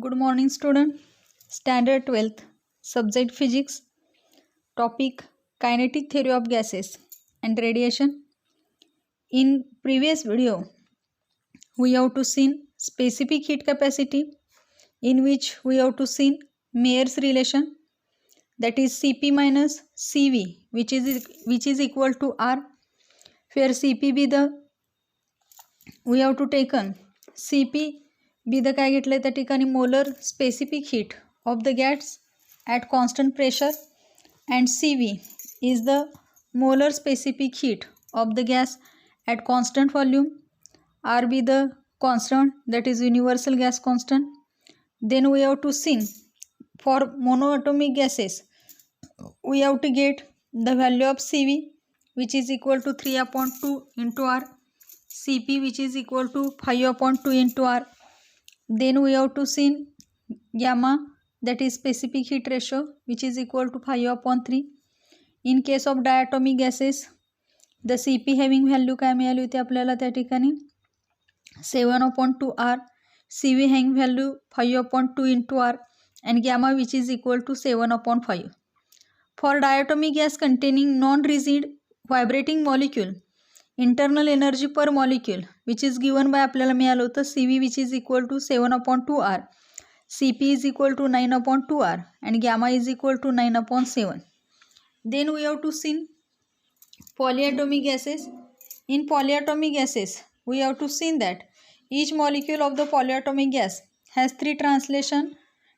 Good morning student. Standard 12th. Subject Physics. Topic Kinetic Theory of Gases and Radiation. In previous video we have to seen specific heat capacity, in which we have to seen Mayer's relation, that is Cp minus Cv, which is equal to R, where Cp be the, we have to taken Cp be the काय घेतलंय त्या ठिकाणी molar specific heat of the gas at constant pressure, and Cv is the molar specific heat of the gas at constant volume. R be the constant, that is universal gas constant. Then we have to see for monoatomic gases we have to get the value of Cv, which is equal to 3/2 into R, Cp which is equal to 5/2 into R. Then we have to see gamma, that is specific heat ratio, which is equal to 5/3. In case of diatomic gases, the Cp having value काय मिळाली होती आपल्याला त्या ठिकाणी 7/2 R, Cv having value 5/2 into R, and gamma which is equal to 7/5. For diatomic gas containing non-rigid vibrating molecule, internal energy per molecule which is given by आपल्याला मिळालं होतं Cv which is equal to 7/2 R, Cp is equal to 9/2 R, and gamma is equal to 9/7. Then we have to see polyatomic gases. In polyatomic gases we have to see that each molecule of the polyatomic gas has 3 translation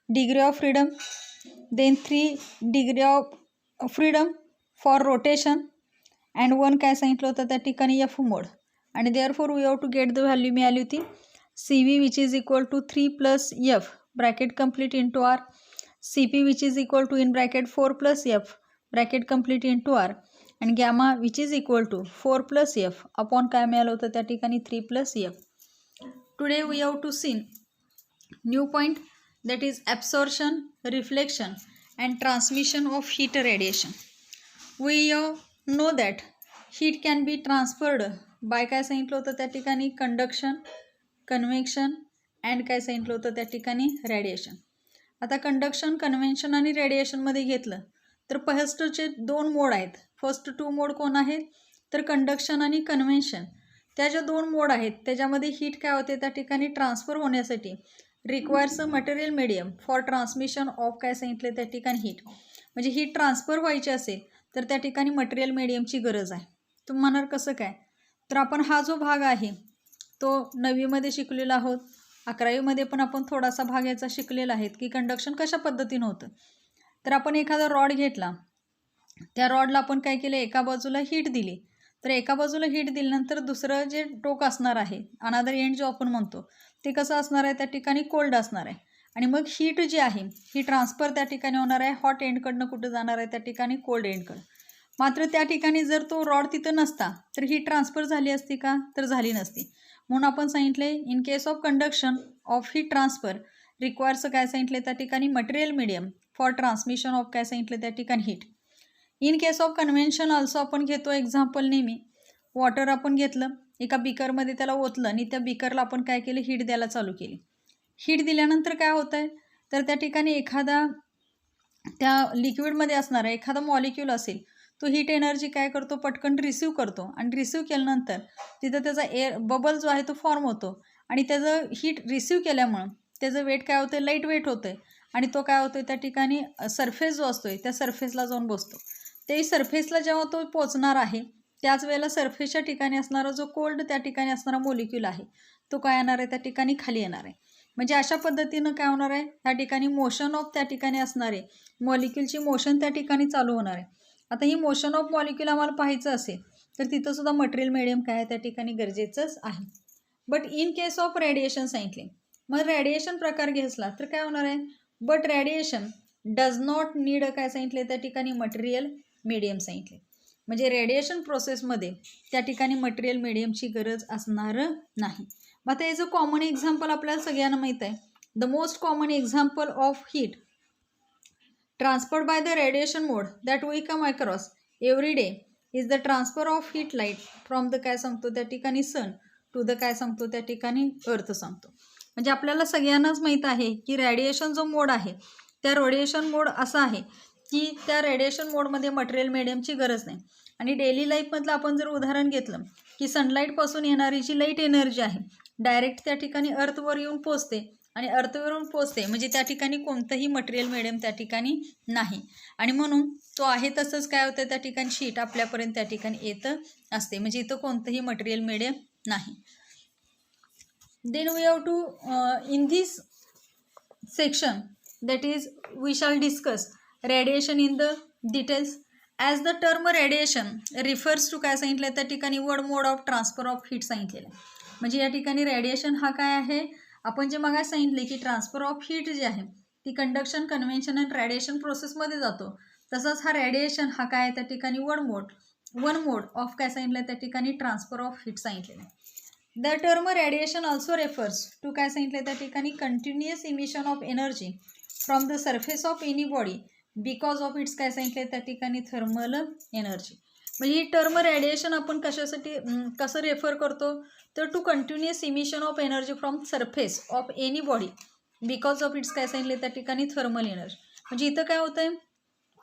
degree of freedom, then 3 degree of freedom for rotation, and 1 काय सांगितलं होतं त्या ठिकाणी F mode, and therefore we have to get the value मिळाली होती Cv which is equal to 3 plus F bracket complete into R, Cp which is equal to in bracket 4 plus F bracket complete into R, and gamma which is equal to 4 plus F upon काय मिळालं होतं त्या ठिकाणी 3 plus F. Today we have to see new point, that is absorption, reflection and transmission of heat radiation. We know that heat can be transferred by काय सांगितलं होतं त्या ठिकाणी कंडक्शन, कन्व्हेक्शन अँड काय सांगितलं होतं त्या ठिकाणी रेडिएशन. आता कंडक्शन, कन्व्हेन्शन आणि रेडिएशनमध्ये घेतलं तर फर्स्टचे 2 मोड आहेत. फर्स्ट 2 मोड कोण आहेत तर कंडक्शन आणि कन्व्हेन्शन. त्या ज्या 2 मोड आहेत त्याच्यामध्ये हीट काय होते त्या ठिकाणी ट्रान्सफर होण्यासाठी requires a material medium for transmission of काय सांगितलं त्या ठिकाणी हीट. म्हणजे हीट ट्रान्सफर व्हायची असेल तर त्या ठिकाणी मटेरियल मीडियमची गरज आहे. तुम्ही म्हणाल कसं काय, तर आपण हा जो भाग आहे तो 9वीमध्ये शिकलेला आहोत, 11वीमध्ये पण आपण थोडासा भाग याचा शिकलेला आहे की कंडक्शन कशा पद्धतीनं होतं. तर आपण एखादा रॉड घेतला, त्या रॉडला आपण काय केलं एका बाजूला हीट दिली, तर एका बाजूला हीट दिल्यानंतर दुसरं जे टोक असणार आहे अनादर एंड जो आपण म्हणतो ते कसं असणार आहे त्या ठिकाणी कोल्ड असणार आहे, आणि मग हीट जी आहे ही ट्रान्सफर त्या ठिकाणी होणार आहे हॉट एंडकडनं कुठं जाणार आहे त्या ठिकाणी कोल्ड एंडकडं. मात्र त्या ठिकाणी जर तो रॉड तिथं नसता तर हीट ट्रान्सफर झाली असती का, तर झाली नसती. म्हणून आपण सांगितले in case of conduction of heat transfer requires काय सांगितले त्या ठिकाणी material medium for transmission of काय सांगितले त्या ठिकाणी heat. In case of convention also आपण घेतो एक्झाम्पल नेहमी. वॉटर आपण घेतलं, एका बिकरमध्ये त्याला ओतलं आणि त्या बिकरला आपण काय केलं हीट द्यायला चालू केली. हीट दिल्यानंतर काय होतं आहे तर त्या ठिकाणी एखादा त्या लिक्विडमध्ये असणारा एखादा मॉलिक्यूल असेल तो हीट एनर्जी काय करतो पटकन रिसीव करतो, आणि रिसीव केल्यानंतर तिथं त्याचा एअर बबल जो आहे तो फॉर्म होतो, आणि त्याचं हीट रिसीव केल्यामुळं त्याचं वेट काय होतं लाईट वेट होतं आहे, आणि तो काय होतो त्या ठिकाणी सरफेस जो असतो त्या सरफेसला जाऊन बसतो. ते सरफेसला जेव्हा तो पोचणार आहे त्याच वेळेला सरफेसच्या ठिकाणी असणारा जो कोल्ड त्या ठिकाणी असणारा मॉलिक्यूल आहे तो काय येणार आहे त्या ठिकाणी खाली येणार आहे. म्हणजे अशा पद्धतीनं काय होणार आहे त्या ठिकाणी मोशन ऑफ त्या ठिकाणी असणारे मॉलिक्यूलची मोशन त्या ठिकाणी चालू होणार आहे. आता ही मोशन ऑफ मॉलिक्यूल आम्हाला पाहायचं असेल तर तिथं सुद्धा मटेरियल मीडियम काय आहे त्या ठिकाणी गरजेचंच आहे. But in case of radiation सांगितले, मग रेडिएशन प्रकार घेतला तर काय होणार आहे, but radiation does not need काय सांगितले त्या ठिकाणी मटेरियल मीडियम सांगितले. म्हणजे रेडिएशन प्रोसेसमध्ये त्या ठिकाणी मटेरियल मीडियमची गरज असणार नाही. मग आता याचं कॉमन एक्झाम्पल आपल्याला सगळ्यांना माहीत आहे. The most common example of heat transferred by the radiation mode that we come across every day is the transfer of heat light from the काय सांगतो त्या ठिकाणी sun to the काय सांगतो त्या ठिकाणी अर्थ सांगतो. म्हणजे आपल्याला सगळ्यांनाच माहीत आहे की रेडिएशन जो मोड आहे त्या रेडिएशन मोड असा आहे की त्या रेडिएशन मोडमध्ये मटेरियल मीडियमची गरज नाही. आणि डेली लाईफमधलं आपण जर उदाहरण घेतलं की सनलाईटपासून येणारी जी लाईट एनर्जी आहे डायरेक्ट त्या ठिकाणी अर्थवर येऊन पोचते आणि अर्थवरून पोचते, म्हणजे त्या ठिकाणी कोणतंही मटेरियल मीडियम त्या ठिकाणी नाही. आणि म्हणून तो आहे तसंच काय होतं त्या ठिकाणी शीट आपल्यापर्यंत त्या ठिकाणी येतं असते, म्हणजे इथं कोणतंही मटेरियल मीडियम नाही. Then we have to in this section that is we shall discuss radiation in the details. As the term radiation refers to काय सांगितलं त्या ठिकाणी word mode of transfer of heat सांगितलेलं आहे. म्हणजे या ठिकाणी रेडिएशन हा काय आहे, आपण जे मग सांगितले की ट्रान्सफर ऑफ हीट जी आहे ती कंडक्शन कन्व्हेन्शन आणि रेडिएशन प्रोसेसमध्ये जातो, तसंच हा रेडिएशन हा काय त्या ठिकाणी वन मोड ऑफ काय सांगितलं त्या ठिकाणी ट्रान्सफर ऑफ हीट सांगितलेलं आहे. The term radiation also refers to काय सांगितलं त्या ठिकाणी continuous emission of energy from the surface of any body because of its काय सांगितलं त्या ठिकाणी थर्मल एनर्जी. म्हणजे ही टर्म रेडिएशन आपण कशासाठी कसं रेफर करतो तर to continuous emission of energy from surface of any body because of its काय सांगितलं त्या ठिकाणी थर्मल एनर्जी. म्हणजे इथं काय होतं आहे,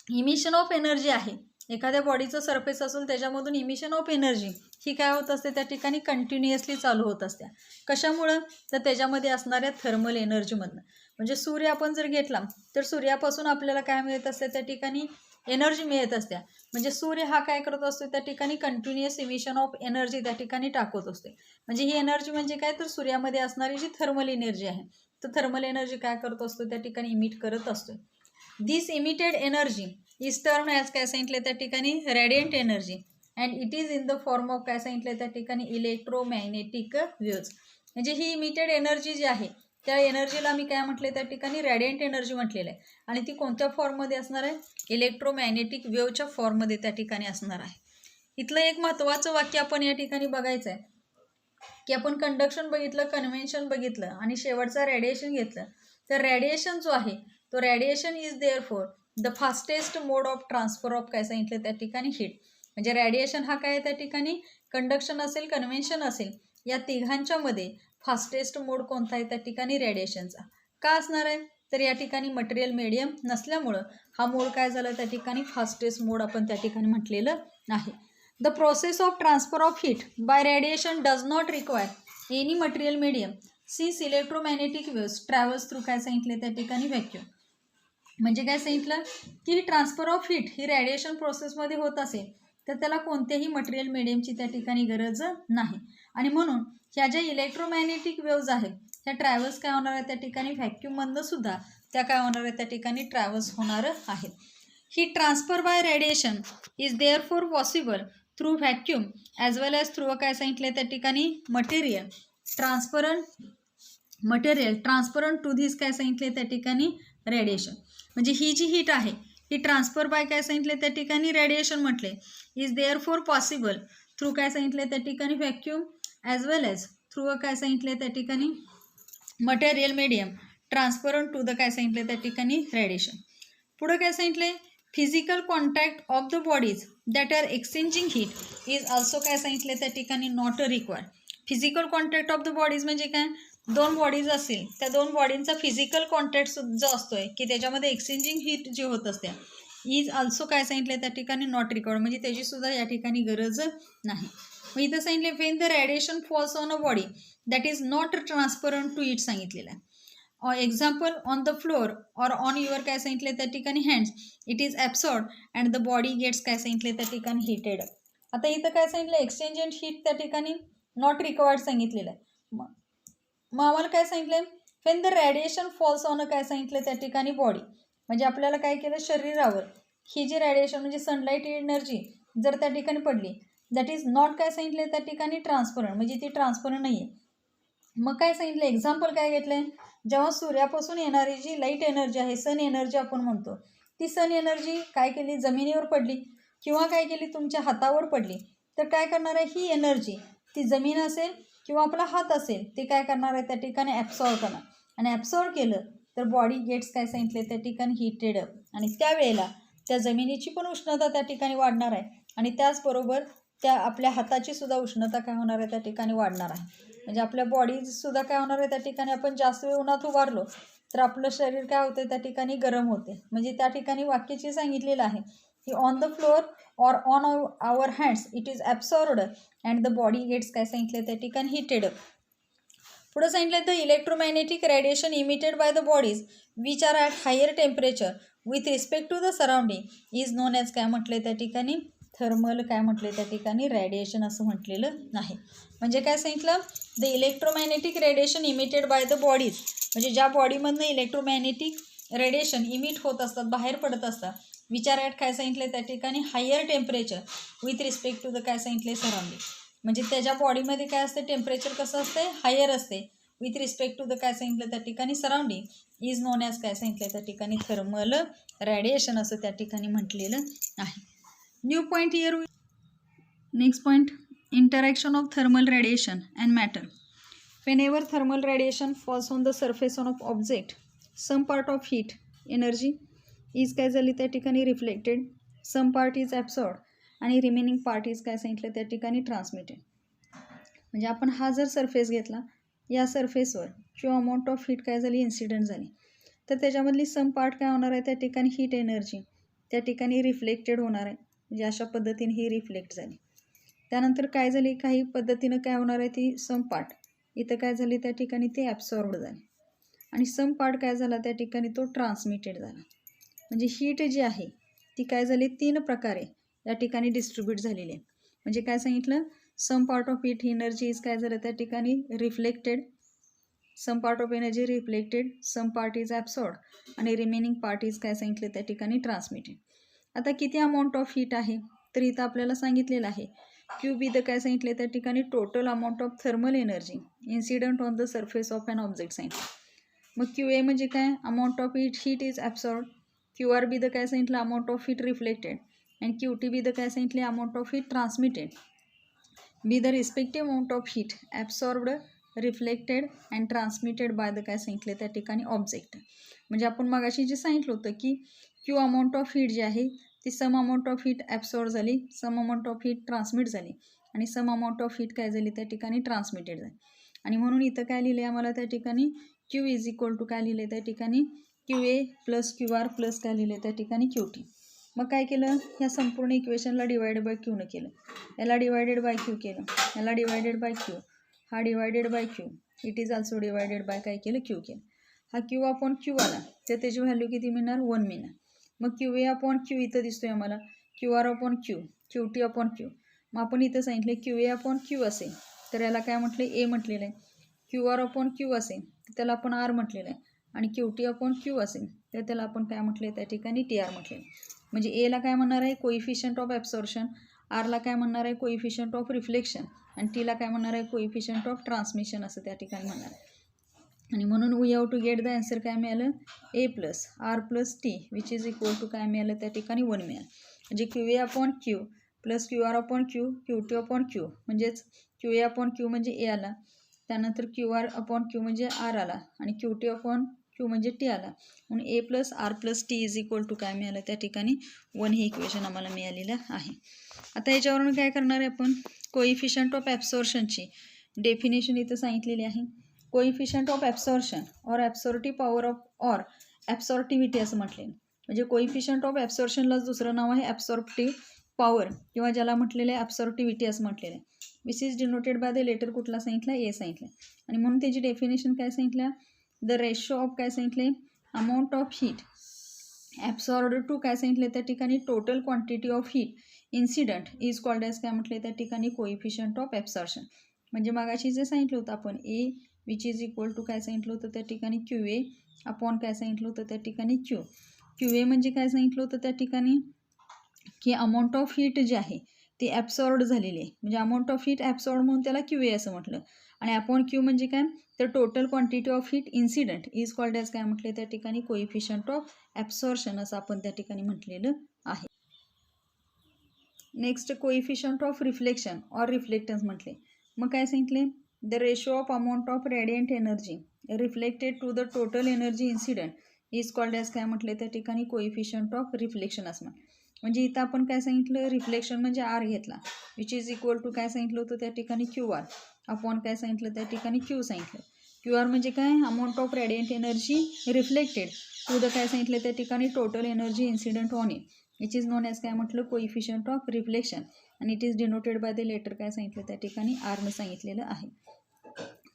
इमिशन ऑफ एनर्जी आहे, एखाद्या बॉडीचं सरफेस असेल त्याच्यामधून इमिशन ऑफ एनर्जी ही काय होत असते त्या ठिकाणी कंटिन्युअसली चालू होत असते. कशामुळं तर त्याच्यामध्ये असणाऱ्या थर्मल एनर्जीमधनं. म्हणजे सूर्य आपण जर घेतला तर सूर्यापासून आपल्याला काय मिळत असते त्या ठिकाणी एनर्जी मिळत असते. म्हणजे सूर्य हा काय करत असतो त्या ठिकाणी कंटिन्युअस इमिशन ऑफ एनर्जी त्या ठिकाणी टाकत असते. म्हणजे ही एनर्जी म्हणजे काय तर सूर्यामध्ये असणारी जी थर्मल एनर्जी आहे तर थर्मल एनर्जी काय करत असतो त्या ठिकाणी इमिट करत असतो. This emitted energy is term as काय सांगितलं त्या ठिकाणी radiant energy and it is in the form of काय सांगितलं त्या ठिकाणी इलेक्ट्रोमॅग्नेटिक वेव्ज. म्हणजे ही इमिटेड एनर्जी जी आहे त्या एनर्जीला मी काय म्हटले त्या ठिकाणी रेडियंट एनर्जी म्हटलेलं आहे आणि ती कोणत्या फॉर्ममध्ये असणार आहे, इलेक्ट्रोमॅग्नेटिक वेव्हच्या फॉर्ममध्ये त्या ठिकाणी असणार आहे. इथलं एक महत्त्वाचं वाक्य आपण या ठिकाणी बघायचं आहे की आपण कंडक्शन बघितलं, कन्व्हेन्शन बघितलं आणि शेवटचा रेडिएशन घेतलं. तर रेडिएशन जो आहे तो radiation is there for the fastest mode of transfer of काय सांगितलं त्या ठिकाणी हीट. म्हणजे रेडिएशन हा काय त्या ठिकाणी कंडक्शन असेल कन्व्हेन्शन असेल या तिघांच्या मध्ये फास्टेस्ट मोड कोणता आहे त्या ठिकाणी रेडिएशनचा. का असणार आहे तर या ठिकाणी मटेरियल मीडियम नसल्यामुळं हा मोड काय झाला त्या ठिकाणी फास्टेस्ट मोड आपण त्या ठिकाणी म्हटलेलं आहे. The process of transfer of heat bye radiation does not require any material medium since electromagnetic waves travels through काय सांगितले त्या ठिकाणी व्हॅक्यूम. म्हणजे काय सांगितलं की transfer of heat he radiation प्रोसेसमध्ये होत असेल तर त्याला कोणत्याही मटेरियल मीडियमची त्या ठिकाणी गरज नाही. आणि म्हणून ह्या ज्या इलेक्ट्रोमॅग्नेटिक वेव्ज आहेत त्या ट्रॅव्हल्स काय होणार आहे त्या ठिकाणी व्हॅक्यूममधनं सुद्धा त्या काय होणार आहे त्या ठिकाणी ट्रॅव्हल्स होणार आहेत. ही transfer by radiation is there for possible through vacuum as well as through काय सांगितलं त्या ठिकाणी मटेरियल ट्रान्सपरंट टू धिस काय सांगितले त्या ठिकाणी रेडिएशन. म्हणजे ही जी हीट आहे ही ट्रान्सफर बाय काय सांगितले त्या ठिकाणी रेडिएशन म्हटले is there for possible through काय सांगितले त्या ठिकाणी vacuum as well as through काय सांगितले त्या ठिकाणी material medium transparent to the काय सांगितले त्या ठिकाणी रेडिएशन. पुढं काय सांगितले physical contact of the bodies that are exchanging heat is also काय सांगितले त्या ठिकाणी not required. Physical contact of the bodies म्हणजे काय, दोन बॉडीज असतील त्या दोन बॉडींचा फिजिकल कॉन्टॅक्ट जो असतोय की त्याच्यामध्ये एक्सचेंजिंग हीट जी होत असते इज ऑल्सो काय सांगितलं त्या ठिकाणी नॉट रिक्वायर्ड. म्हणजे त्याची सुद्धा या ठिकाणी गरज नाही. मग इथं सांगितले when the radiation falls on a body that is not transparent to it सांगितलेलं आहे. Example on the floor or on your काय सांगितले त्या ठिकाणी hands it is absorbed and the body gets काय सांगितले त्या ठिकाणी हीटेड. आता इथं काय सांगितलं एक्सचेंज अँड हीट त्या ठिकाणी नॉट रिक्वायर्ड सांगितलेलं आहे. मग आम्हाला काय सांगितलं Wien the radiation falls on काय सांगितलं त्या ठिकाणी बॉडी. म्हणजे आपल्याला काय केलं शरीरावर ही जी रेडिएशन म्हणजे सनलाईट एनर्जी जर त्या ठिकाणी पडली दॅट इज नॉट काय सांगितलं त्या ठिकाणी ट्रान्सपरंट, म्हणजे ती ट्रान्सपरंट नाही आहे. मग काय सांगितलं एक्झाम्पल काय घेतलं जेव्हा सूर्यापासून येणारी जी लाईट एनर्जी आहे सन एनर्जी आपण म्हणतो ती सन एनर्जी काय केली जमिनीवर पडली किंवा काय केली तुमच्या हातावर पडली तर काय करणार आहे ही एनर्जी ती जमीन असेल किंवा आपला हात असेल ते काय करणार आहे त्या ठिकाणी ॲब्सॉर्ब करणार आणि ॲब्सॉर्ब केलं तर बॉडी गेट्स काय सांगितले त्या ठिकाणी हीटेड अप आणि त्यावेळेला त्या जमिनीची पण उष्णता त्या ठिकाणी वाढणार आहे आणि त्याचबरोबर त्या आपल्या हाताची सुद्धा उष्णता काय होणार आहे त्या ठिकाणी वाढणार आहे. म्हणजे आपल्या बॉडीसुद्धा काय होणार आहे त्या ठिकाणी आपण जास्त वेळ उन्हात उभारलो तर आपलं शरीर काय होते त्या ठिकाणी गरम होते. म्हणजे त्या ठिकाणी वाक्याची सांगितलेलं आहे की on the floor or on our hands it is absorbed and the body gets काय सांगितलं त्या ठिकाणी हिटेड. पुढे सांगितलं the electromagnetic radiation emitted by the bodies which are at higher temperature with respect to the surrounding is known as काय म्हटलं त्या ठिकाणी थर्मल काय म्हटले त्या ठिकाणी रेडिएशन असं म्हटलेलं नाही. म्हणजे काय सांगितलं the electromagnetic radiation emitted by the bodies म्हणजे ज्या बॉडीमधनं इलेक्ट्रोमॅग्नेटिक रेडिएशन इमिट होत असतात बाहेर पडत असतात विचार ॲट काय सांगितलं त्या ठिकाणी higher temperature with respect to the काय सांगितले सराउंडिंग. म्हणजे त्याच्या बॉडीमध्ये काय असते टेम्परेचर कसं असते हायर असते विथ रिस्पेक्ट टू द काय सांगितलं त्या ठिकाणी सराउंडिंग इज नोन ॲज काय सांगितलं त्या ठिकाणी थर्मल रेडिएशन असं त्या ठिकाणी म्हटलेलं आहे. New point here. Next point interaction of thermal radiation and matter. Whenever thermal radiation falls on the surface of object, some part of heat energy is काय झाली त्या ठिकाणी reflected, some part is absorbed आणि remaining part is काय सांगितलं त्या ठिकाणी transmitted. म्हणजे आपण हा जर सरफेस घेतला या सरफेसवर जो अमाऊंट ऑफ हीट काय झाली इन्सिडेंट झाली तर त्याच्यामधली सम पार्ट काय होणार आहे त्या ठिकाणी हीट एनर्जी त्या ठिकाणी रिफ्लेक्टेड होणार आहे. म्हणजे अशा पद्धतीने ही रिफ्लेक्ट झाली. त्यानंतर काय झाली काही पद्धतीनं काय होणार आहे ती सम पार्ट इथं काय झाली त्या ठिकाणी ते ॲब्सॉर्ब्ड झाले आणि सम पार्ट काय झाला त्या ठिकाणी तो ट्रान्समिटेड झाला. म्हणजे हीट जी आहे ती काय झाली 3 प्रकारे या ठिकाणी डिस्ट्रीब्यूट झालेली आहे. म्हणजे काय सांगितलं some part of heat energy is काय झालं त्या ठिकाणी reflected, some part of energy reflected, some part is absorbed आणि रिमेनिंग पार्ट इज काय सांगितलं त्या ठिकाणी ट्रान्समिटेड. आता किती अमाऊंट ऑफ हीट आहे तर इथं आपल्याला सांगितलेलं आहे क्यू बी द काय सांगितले त्या ठिकाणी total amount of thermal energy incident on the surface of an object सांगितलं. मग क्यू ए म्हणजे काय amount of heat is absorbed, Q R be the काय सांगितलं amount of heat reflected and Q T be the काय सांगितले amount of heat transmitted be the respective amount of heat absorbed reflected and transmitted by the काय सांगितले त्या ठिकाणी object. म्हणजे आपण मगाशी जे सांगितलं होतं की क्यू अमाऊंट ऑफ हीट जी आहे ती some amount of heat absorb झाली, some amount of heat transmit झाली आणि सम अमाऊंट ऑफ हीट काय झाली त्या ठिकाणी ट्रान्समिटेड झाली. आणि म्हणून इथं काय लिहिले आम्हाला त्या ठिकाणी क्यू इज इक्वल टू काय लिहिले त्या ठिकाणी Q A plus Q R plus काय लिहिले त्या ठिकाणी क्यू टी. मग काय केलं ह्या संपूर्ण इक्वेशनला डिवायडेड बाय क्यूनं केलं, याला डिवायडेड बाय क्यू केलं, याला डिवायडेड बाय क्यू, हा divided by Q, it is also divided by काय केलं क्यू केलं. हा क्यू अपॉन क्यू आला तर त्याची व्हॅल्यू किती मिळणार 1 मिळणार. मग क्यू ए अपॉन क्यू इथं दिसतोय आम्हाला, Q R upon Q, Q T upon Q. मग आपण इथं सांगितलं क्यू ए अपॉन क्यू असेल तर याला काय म्हटलं ए म्हटलेलं आहे, क्यू आर अपॉन क्यू असेल तर त्याला आपण आर म्हटलेलं आहे आणि क्यू टी अपॉन क्यू असेल तर त्याला आपण काय म्हटलं आहे त्या ठिकाणी टी आर म्हटलेलं आहे. म्हणजे एला काय म्हणणार आहे कोइफिशियंट ऑफ ॲब्सॉर्प्शन, आरला काय म्हणणार आहे कोइफिशियंट ऑफ रिफ्लेक्शन आणि टीला काय म्हणणार आहे कोइफिशियंट ऑफ ट्रान्समिशन असं त्या ठिकाणी म्हणणार आहे. आणि म्हणून we have to get the answer काय मिळालं A plus R plus T which is equal to काय मिळालं त्या ठिकाणी 1 मिळालं. म्हणजे Q A upon Q plus Q R upon Q, Q T upon Q म्हणजेच क्यू ए अपॉन क्यू म्हणजे ए आला, त्यानंतर क्यू आर अपॉन क्यू म्हणजे आर आला आणि क्यू टी अपॉन क्यू म्हणजे टी आला. म्हणून A plus R plus T is equal to काय मिळालं त्या ठिकाणी 1 हे इक्वेशन आम्हाला मिळालेलं आहे. आता याच्यावरून काय करणार आहे आपण कोइफिशियंट ऑफ ॲब्सॉर्प्शनची डेफिनेशन इथं सांगितलेली आहे. Coefficient of absorption or absorptive power of or absorptivity असं म्हटलेलं. म्हणजे कोइफिशियंट ऑफ ॲब्सॉर्प्शनलाच दुसरं नाव आहे ॲब्सॉर्प्टिव्ह पॉवर किंवा ज्याला म्हटलेलं आहे ॲब्सॉर्टिव्हिटी असं म्हटलेलं आहे. Which is denoted by the letter कुठला सांगितलं ए सांगितलं आणि म्हणून त्याची डेफिनेशन काय सांगितलं द रेशो ऑफ काय सांगितले amount of heat absorbed to काय सांगितले त्या ठिकाणी total quantity of heat incident is called as काय म्हटले त्या ठिकाणी कोइफिशियंट ऑफ ॲब्सॉर्प्शन. म्हणजे मागाशी जे सांगितलं होतं आपण ए विच इज इक्वल टू काय सांगितलं होतं त्या ठिकाणी क्यू ए अपॉन काय सांगितलं होतं त्या ठिकाणी क्यू. क्यू ए म्हणजे काय सांगितलं होतं त्या ठिकाणी की अमाऊंट ऑफ हीट जी आहे ती ॲब्सॉर्ब्ड झालेली आहे. म्हणजे अमाऊंट ऑफ हीट ॲब्सॉर्ब म्हणून त्याला क्यू ए असं म्हटलं आणि अपॉन क्यू म्हणजे काय तर total quantity of heat incident is called as काय म्हटले त्या ठिकाणी कोइफिशियंट ऑफ ॲब्सॉर्प्शन असं आपण त्या ठिकाणी म्हटलेलं आहे. Next coefficient of reflection or reflectance म्हटले. मग काय सांगितले the ratio of amount of radiant energy reflected to the total energy incident is called as काय म्हटले त्या ठिकाणी कोइफिशियंट ऑफ रिफ्लेक्शन असं म्हटलं. म्हणजे इथं आपण काय सांगितलं रिफ्लेक्शन म्हणजे आर घेतला विच इज इक्वल टू काय सांगितलं होतं त्या ठिकाणी क्यू आर अपॉन काय सांगितलं त्या ठिकाणी क्यू सांगितलं. क्यू आर म्हणजे काय, amount of radiant energy reflected to the काय सांगितलं त्या ठिकाणी total energy incident on it, which is known as काय म्हटलं कोइफिशियंट ऑफ रिफ्लेक्शन, आणि it is denoted by the letter काय सांगितलं त्या ठिकाणी आरनं सांगितलेलं आहे.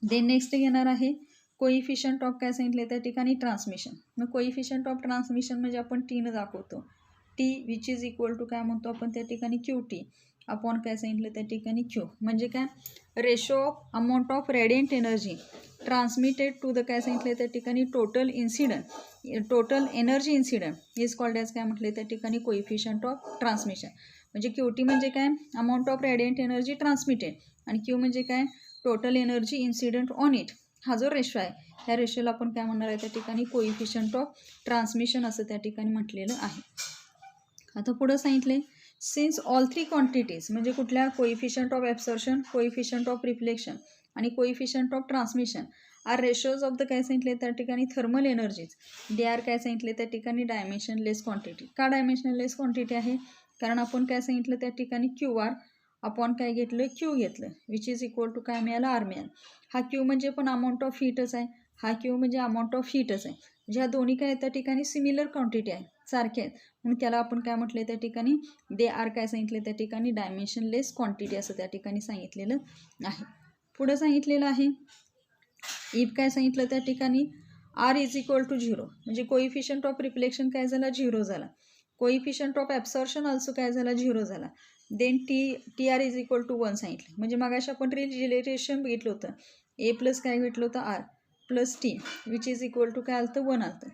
देन नेक्स्ट घेणार आहे कोइफिशियंट ऑफ काय सांगितलं त्या ठिकाणी ट्रान्समिशन. मग कोइफिशियंट ऑफ ट्रान्समिशन म्हणजे आपण टीनं दाखवतो, T which is equal to काय म्हणतो आपण त्या ठिकाणी क्यू टी अपॉन काय सांगितलं त्या ठिकाणी क्यू, म्हणजे काय ratio of amount of radiant energy transmitted to the काय सांगितलं त्या ठिकाणी total energy incident is called as काय म्हटलं त्या ठिकाणी कोइफिशियंट ऑफ ट्रान्समिशन. म्हणजे क्यूटी म्हणजे काय amount of radiant energy transmitted, आणि क्यू म्हणजे काय total energy incident on it. हा जो रेशो आहे ह्या रेशोला आपण काय म्हणणार आहे त्या ठिकाणी कोइफिशियंट ऑफ ट्रान्समिशन असं त्या ठिकाणी म्हटलेलं आहे. आता पुढं सांगितले सिन्स ऑल थ्री क्वांटिटीज म्हणजे कुठल्या coefficient of absorption, coefficient of reflection आणि coefficient of transmission are ratios of the काय सांगितले त्या ठिकाणी थर्मल एनर्जीज, दे आर काय सांगितले त्या ठिकाणी डायमेन्शनलेस क्वांटिटी. का डायमेन्शनलेस क्वांटिटी आहे, कारण आपण काय सांगितलं त्या ठिकाणी क्यू आर अपॉन काय घेतलं क्यू घेतलं, विच इज इक्वल टू काय मिळालं आर मिळालं. हा क्यू म्हणजे पण अमाऊंट ऑफ हीटच आहे, हा क्यू म्हणजे अमाऊंट ऑफ हीटच आहे, म्हणजे ह्या दोन्ही काय त्या ठिकाणी सिमिलर क्वांटिटी आहे, सारखे आहेत, म्हणून त्याला आपण काय म्हटलं त्या ठिकाणी दे आर काय सांगितले त्या ठिकाणी डायमेन्शनलेस क्वांटिटी असं त्या ठिकाणी सांगितलेलं आहे. पुढं सांगितलेलं आहे इफ काय सांगितलं त्या ठिकाणी आर इज इक्वल टू 0 म्हणजे कोइफिशियंट ऑफ रिफ्लेक्शन काय झाला 0 झाला, कोइफिशियंट ऑफ ॲब्सॉर्प्शन ऑल्सो काय झाला 0 झाला. Then T R is equal to 1 सांगितलं, म्हणजे मगाशी आपण रिलेशन बघितलं होतं ए प्लस काय घेतलं होतं R plus T which is equal to काय आलं 1 आलं.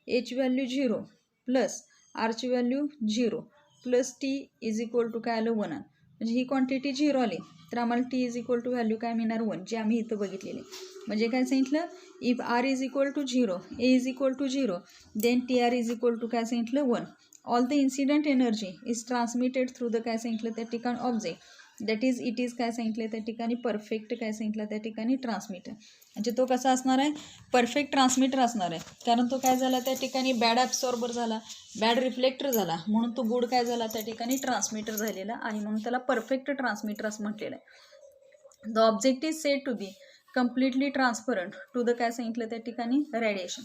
एच व्हॅल्यू 0 प्लस आरची value 0 plus T is equal to काय आलं 1 आलं, म्हणजे ही क्वांटिटी 0 आली तर आम्हाला T is equal to value काय मिळणार 1, जे आम्ही इथं बघितलेले. म्हणजे काय सांगितलं if R is equal to 0, A is equal to 0, then T R is equal to काय सांगितलं 1. All the incident energy is transmitted through the काय सांगितलं त्या ठिकाणी object, that is it is काय सांगितलं त्या ठिकाणी परफेक्ट काय सांगितलं त्या ठिकाणी ट्रान्समिटर. म्हणजे तो कसा असणार आहे परफेक्ट ट्रान्समिटर असणार आहे, कारण तो काय झाला त्या ठिकाणी बॅड ॲब्सॉर्बर झाला, बॅड रिफ्लेक्टर झाला, म्हणून तो गुड काय झाला त्या ठिकाणी ट्रान्समिटर झालेला आहे, म्हणून त्याला परफेक्ट ट्रान्समिटर असं म्हटलेलं आहे. The object is said to be completely transparent to the काय सांगितलं त्या ठिकाणी रेडिएशन.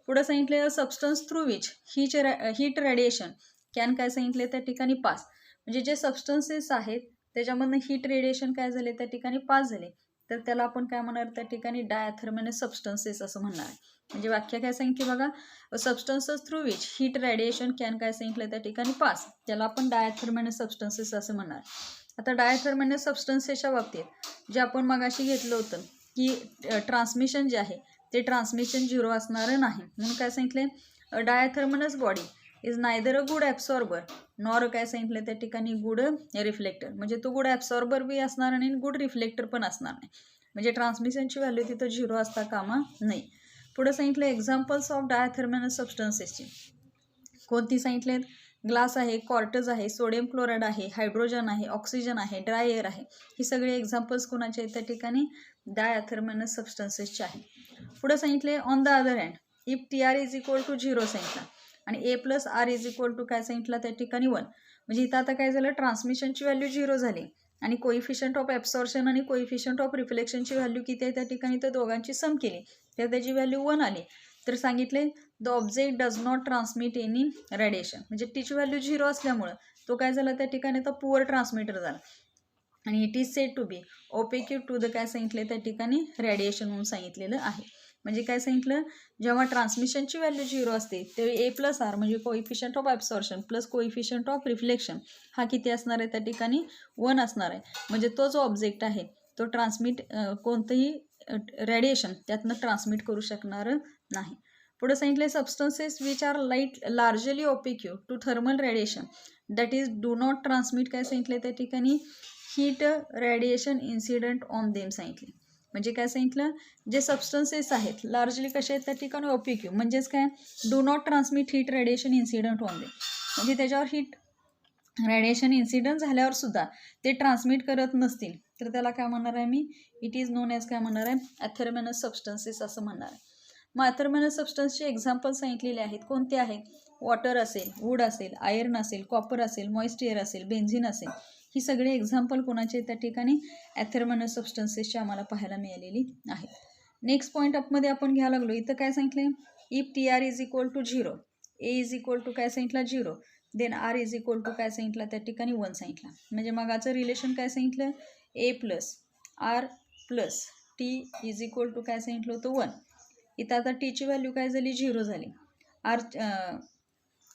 पुढं सांगितलं substance through which heat radiation can काय सांगितले त्या ठिकाणी पास, म्हणजे जे सबस्टन्सेस आहेत त्याच्यामधनं हीट रेडिएशन काय झाले त्या ठिकाणी पास झाले, तर त्याला आपण काय म्हणणार त्या ठिकाणी डायथर्मॅनस सबस्टन्सेस असं म्हणणार आहे. म्हणजे वाक्य काय सांगितले बघा substances through which heat radiation can काय सांगितलं त्या ठिकाणी पास, त्याला आपण डायथर्मॅनस सबस्टन्सेस असं म्हणणार. आता डायथर्मॅनस सबस्टन्सेसच्या बाबतीत जे आपण मगाशी घेतलं होतं की ट्रान्समिशन जे आहे ते ट्रान्समिशन 0 असणारं नाही, म्हणून काय सांगितले diathermanous body is neither a good absorber nor काय सांगितलं त्या ठिकाणी गुड रिफ्लेक्टर, म्हणजे तो गुड ॲब्सॉर्बर बी असणार आणि गुड रिफ्लेक्टर पण असणार नाही, म्हणजे ट्रान्समिशनची व्हॅल्यू तिथं 0 असता कामा नाही. पुढं सांगितलं एक्झाम्पल्स ऑफ डायथर्मॅनस सबस्टन्सेसची कोणती सांगितलेत, ग्लास आहे, क्वार्टज आहे, सोडियम क्लोराईड आहे, हायड्रोजन आहे, ऑक्सिजन आहे, ड्राय एअर आहे, ही सगळे एक्झाम्पल्स कोणाचे आहेत त्या ठिकाणी डायथर्मॅनस सबस्टन्सेसचे आहे. पुढं सांगितले on the other hand if T R is equal to 0 सांगितलं आणि A plus R is equal to काय सांगितलं त्या ठिकाणी 1, म्हणजे इथं आता काय झालं ट्रान्समिशनची व्हॅल्यू 0 झाली आणि कोइफिशियंट ऑफ ॲब्सॉर्प्शन आणि कोइफिशियंट ऑफ रिफ्लेक्शनची व्हॅल्यू किती आहे त्या ठिकाणी तर दोघांची सम केली तर त्याची व्हॅल्यू 1 आली, तर सांगितले the object does not transmit any radiation, म्हणजे टीची व्हॅल्यू 0 असल्यामुळं तो काय झाला त्या ठिकाणी आता पुअर ट्रान्समिटर झाला आणि it is said to be opaque to the काय सांगितले त्या ठिकाणी रेडिएशन म्हणून सांगितलेलं आहे. म्हणजे काय सांगितलं जेव्हा ट्रान्समिशनची व्हॅल्यू 0 असते तेव्हा ए प्लस आर म्हणजे coefficient of absorption plus coefficient of reflection हा किती असणार आहे त्या ठिकाणी 1 असणार आहे, म्हणजे तो जो ऑब्जेक्ट आहे तो ट्रान्समिट कोणतंही रेडिएशन त्यातनं ट्रान्समिट करू शकणार नाही. पुढे सांगितले substances which are largely opaque to thermal radiation that is do not transmit काय सांगितले त्या ठिकाणी heat radiation incident on them सांगितले. म्हणजे काय सांगितलं जे सबस्टन्सेस आहेत लार्जली कसे आहेत त्या ठिकाणी ओपेक्यू म्हणजेच काय do not transmit heat radiation incident on them, म्हणजे त्याच्यावर हीट रेडिएशन इन्सिडंट झाल्यावर सुद्धा ते ट्रान्समिट करत नसतील तर त्याला काय म्हणणार आहे me it is known as काय म्हणणार आहे ॲथर्मॅनस सबस्टन्सेस असं म्हणणार आहे. मग ॲथर्मॅनस सबस्टन्सचे एक्झाम्पल सांगितलेले आहेत कोणते आहेत वॉटर असेल, वूड असेल, आयर्न असेल, कॉपर असेल, मॉइस्ट एअर असेल, बेन्झिन असेल, ही सगळी एक्झाम्पल कोणाचे त्या ठिकाणी ॲथर्मनस सबस्टन्सेसची आम्हाला पाहायला मिळालेली आहे. नेक्स्ट पॉईंट अपमध्ये आपण घ्यायला लागलो. इथं काय सांगितलं आहे, if TR is equal to 0, A is equal to काय सांगितलं 0, then R is equal to काय सांगितलं त्या ठिकाणी 1 सांगितलं. म्हणजे मगाचं रिलेशन काय सांगितलं, A plus R plus T is equal to काय सांगितलं होतं 1. इथं आता Tची व्हॅल्यू काय झाली 0 झाली,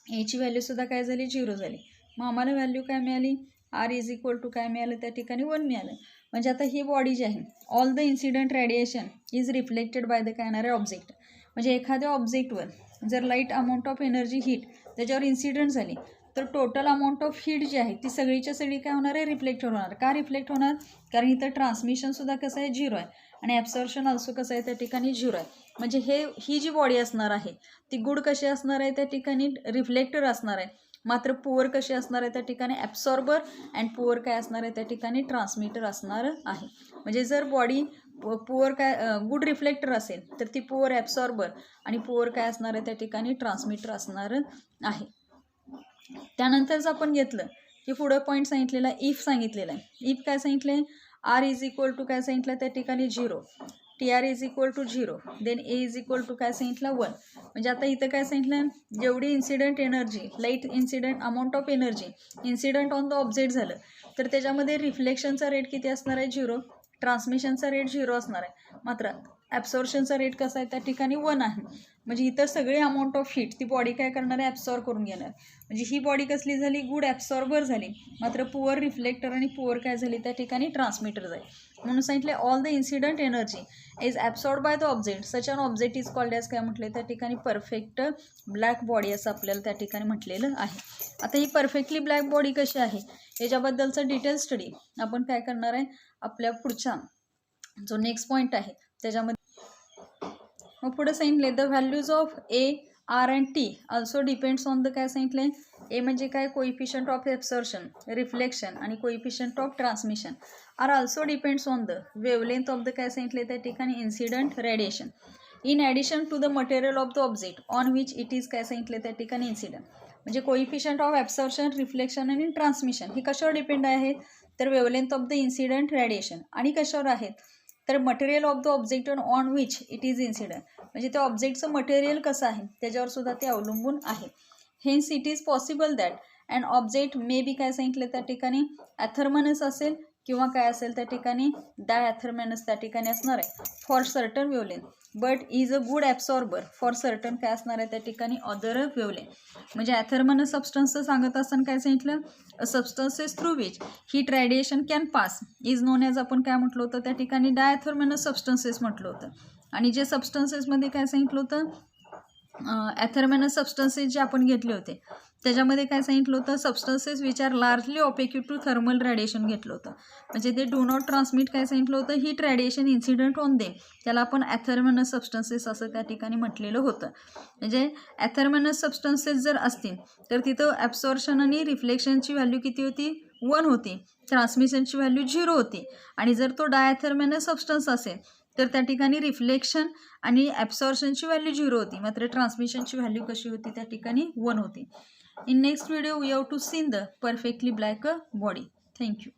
Aची व्हॅल्यूसुद्धा काय झाली 0 झाली. मग आम्हाला व्हॅल्यू काय मिळाली, R इज इक्वल टू काय मिळालं त्या ठिकाणी 1 मिळालं. म्हणजे आता ही बॉडी जी आहे, all the incident radiation is reflected by the काय येणार आहे ऑब्जेक्ट. म्हणजे एखाद्या ऑब्जेक्टवर जर light amount of energy heat त्याच्यावर इन्सिडेंट झाली तर टोटल अमाऊंट ऑफ हीट जी आहे ती सगळीच्या सगळी काय होणार आहे, रिफ्लेक्ट होणार. का रिफ्लेक्ट होणार, कारण इथं ट्रान्समिशनसुद्धा कसं आहे 0 आहे आणि ॲब्सॉर्प्शन ऑल्सो कसं आहे त्या ठिकाणी 0 आहे. म्हणजे ही जी बॉडी असणार आहे ती गुड कशी असणार आहे त्या ठिकाणी रिफ्लेक्टर असणार आहे, मात्र पुअर कशी असणार आहे त्या ठिकाणी ॲब्सॉर्बर अँड पुअर काय असणार आहे त्या ठिकाणी ट्रान्समिटर असणार आहे. म्हणजे जर बॉडी पुअर काय गुड रिफ्लेक्टर असेल तर ती पुअर ॲब्सॉर्बर आणि पुअर काय असणार आहे त्या ठिकाणी ट्रान्समिटर असणार आहे. त्यानंतरच आपण घेतलं की पुढं पॉईंट सांगितलेला इफ सांगितलेला आहे. इफ काय सांगितलं आहे, R इज इक्वल टू काय सांगितलं त्या ठिकाणी 0, TR is equal to 0, then A is equal to काय सांगितलं 1. म्हणजे आता इथं काय सांगितलं, जेवढी incident energy light incident amount of energy incident on the object झालं तर त्याच्यामध्ये रिफ्लेक्शनचा रेट किती असणार आहे 0, ट्रान्समिशनचा रेट 0 असणार आहे, मात्र ॲब्सॉर्प्शनचा रेट कसा आहे त्या ठिकाणी 1 आहे. म्हणजे इतर सगळे अमाऊंट ऑफ हीट ती बॉडी काय करणार आहे, ॲब्सॉर्ब करून घेणार. म्हणजे ही बॉडी कसली झाली, गुड ॲब्सॉर्बर झाली, मात्र पुअर रिफ्लेक्टर आणि पुअर काय झाली त्या ठिकाणी ट्रान्समिटर जाईल. म्हणून सांगितले all the incident energy is absorb by the object such an object is called as काय म्हटलं त्या ठिकाणी परफेक्ट ब्लॅक बॉडी असं आपल्याला त्या ठिकाणी म्हटलेलं आहे. आता ही परफेक्टली ब्लॅक बॉडी कशी आहे याच्याबद्दलचं डिटेल स्टडी आपण काय करणार आहे आपल्या पुढच्या जो नेक्स्ट पॉईंट आहे त्याच्यामध्ये. मग पुढे सांगितले the values of A, R and T also depends on the काय सांगितले, ए म्हणजे काय कोइफिशियंट ऑफ ॲब्सॉर्प्शन, रिफ्लेक्शन आणि coefficient of transmission are also depends on the wavelength of the काय सांगितले त्या ठिकाणी incident radiation in addition to the material of the object on which it is काय सांगितले त्या ठिकाणी इन्सिडंट. म्हणजे कोइफिशियंट ऑफ ॲब्सॉर्प्शन, रिफ्लेक्शन आणि ट्रान्समिशन ही कशावर डिपेंड आहे तर wavelength of the incident radiation आणि कशावर आहेत तर material of the object on which it is incident. म्हणजे त्या ऑब्जेक्टचं मटेरियल कसं आहे त्याच्यावर सुद्धा ते अवलंबून आहे. Hence it is possible that and object may be काय सांगितलं त्या ठिकाणी ॲथर्मनस असेल किंवा काय असेल त्या ठिकाणी डायॲथर्मॅनस त्या ठिकाणी असणार आहे for certain wavelength, but is a good absorber for certain काय असणार आहे त्या ठिकाणी अदर वेवलेंथ. म्हणजे ॲथर्मनस सबस्टन्स सांगत असताना काय सांगितलं substances through which heat radiation can pass is known as आपण काय म्हटलं होतं त्या ठिकाणी डायॲथर्मॅनस सबस्टन्सेस म्हटलं होतं. आणि जे सबस्टन्सेसमध्ये काय सांगितलं होतं ॲथर्मॅनस सबस्टन्सेस जे आपण घेतले होते त्याच्यामध्ये काय सांगितलं होतं substances which are largely opaque to thermal radiation घेतलं होतं. म्हणजे ते डू नॉट ट्रान्समिट काय सांगितलं होतं heat radiation incident on them, त्याला आपण ॲथर्मॅनस सबस्टन्सेस असं त्या ठिकाणी म्हटलेलं होतं. म्हणजे ॲथर्मॅनस सबस्टन्सेस जर असतील तर तिथं ॲब्सॉर्प्शन आणि रिफ्लेक्शनची व्हॅल्यू किती होती 1 होती, ट्रान्समिशनची व्हॅल्यू 0 होती. आणि जर तो डायॲथर्मॅनस सबस्टन्स असेल तर त्या ठिकाणी रिफ्लेक्शन आणि ॲब्सॉर्प्शनची व्हॅल्यू 0 होती, मात्र ट्रान्समिशनची व्हॅल्यू कशी होती त्या ठिकाणी 1 होती. In next video we have to see the perfectly black body. Thank you.